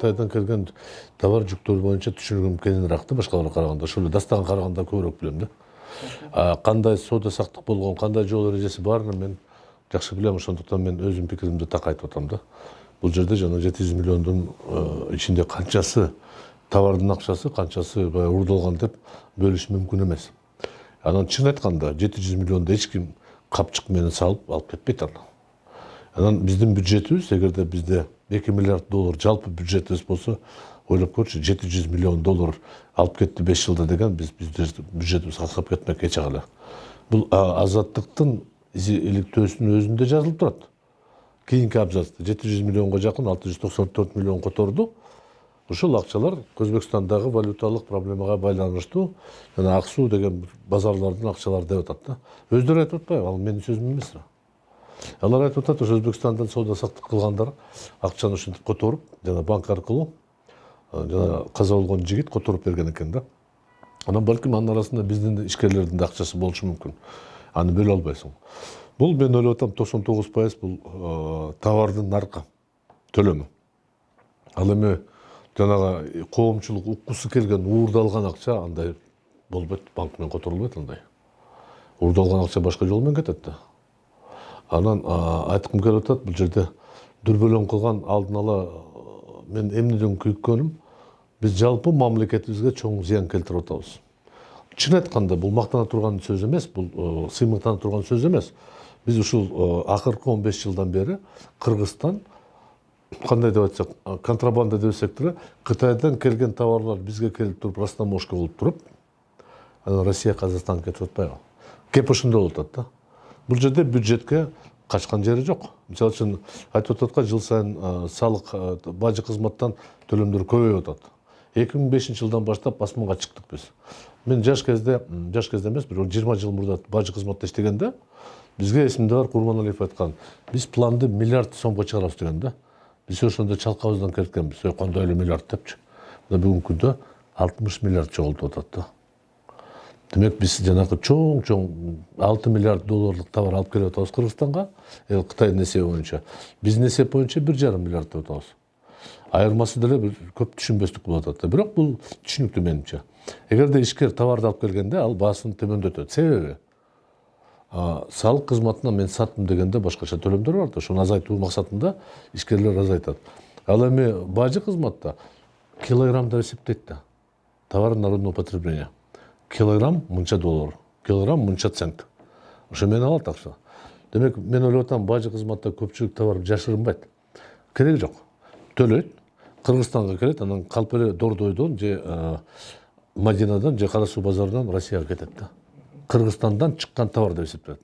Кытайдан келген товар жүктөр боюнча түшүнүгүм кенениракты башкаларга караганда. Ошол дастан караганда көбүрөөк билем да. Кандай соода сактык болгон, кандай жол эрежеси баарын мен жакшы билем, ошондуктан мен өзүм пикиримди так айтып атам да. Бул жерде жана 700 миллиондун ичинде канчасы товардын акчасы, канчасы урдалган деп бөлүш мүмкүн эмес. Анан чын айтканда 700 миллионду эч ким капчык менен салып алып кетпейт аны. Анан биздин бюджетибиз, эгерде бизде 2 миллиард доллар жалпы бюджетибиз болсо, ойлоп көрчү, 700 миллион доллар алып кетти 5 жылда деген биз бюджетибиз касап кетмек эч ага эле. Бул азаттыктын иликтөөсүнүн өзүндө жазылып турат. Кийинки абзацта 700 миллионго жакын 694 миллион которду. Ушул акчалар Өзбекстандагы валюталык проблемага байланыштуу жана Аксуу деген базарлардын акчалары деп атат да. Өздөрү айтып атпайбы, ал менин сөзүм эмес. Алар айтып атат, ошо Өзбекстандан соода саттык кылгандар акчаны ушинтип которуп, жана банк аркылуу жана каза болгон жигит которуп берген экен да. Анан балким анын арасында биздин ишкерлердин да акчасы болушу мүмкүн. Аны бөлө албайсың. Бул мен ойлоп атам 99% бул товардын наркы төлөмү. Ал эми жанагы коомчулук уккусу келген уурдалган акча андай болбойт, банк менен которулбайт андай. Уурдалган акча башка жол менен кетет да. Анан айткым келип атат, бул жерде дүрбөлөң кылган алдын ала мен эмнеден күйүккөнүм, биз жалпы мамлекетибизге чоң зыян келтирип атабыз. Чын айтканда бул мактана турган сөз эмес, бул сыймыктана турган сөз эмес. Биз ушул акыркы 15 жылдан бери Кыргызстан кандай деп айтсак, контрабанда десек деле, Кытайдан келген товарлар бизге келип туруп, растаможка болуп туруп, анан Россия, Казакстан кетип атпайбы? Кеп ошондой болуп атат да. Бул жерде бюджетке качкан жери жок. Мисалы үчүн айтып атат, жыл сайын салык, бажы кызматтан төлөмдөр көбөйүп атат. 2005 жылдан баштап басманга чыктык биз. Мен жаш кезде эмес, бир 20 жыл мурда бажы кызматта иштегенде, бизге эсимде бар, Курманалиев айткан, биз планды миллиард сомго чыгарабыз деген да. Биз ошондо чалкабыздан кеткенбиз, кандай эле миллиард депчи. Мына бүгүнкү күндө 60 миллиард чогултуп атат да. Демек биз жанагы чоң 6 миллиард долларлык товар алып келип атабыз Кыргызстанга, Кытайдын эсеби боюнча. Биздин эсеп боюнча 1,5 миллиард деп атабыз. Айырмасы деле бир көп түшүнбөстүк болуп атат да. Бирок бул түшүнүктүү менимче. Эгерде ишкер товарды алып келгенде, ал баасын төмөндөтөт. Себеби салык кызматына мен саттым дегенде башкача төлөмдөр бар да. Ошону азайтуу максатында ишкерлер азайтат. Ал эми бажы кызматта килограмм деп эсептейт да. Товар народного потребления. Килограмм мынча доллар, килограмм мынча цент. Ошо менен алат акча. Демек, мен ойлоп атам, бажы кызматта көпчүлүк товар жашырынбайт. Кереги жок. Төлөйт, Кыргызстанга келет, анан калп эле Дордойдон же Мадинадан же Кара Суу базарынан Россияга кетет да. Кыргызстандан чыккан товар деп эсептелет.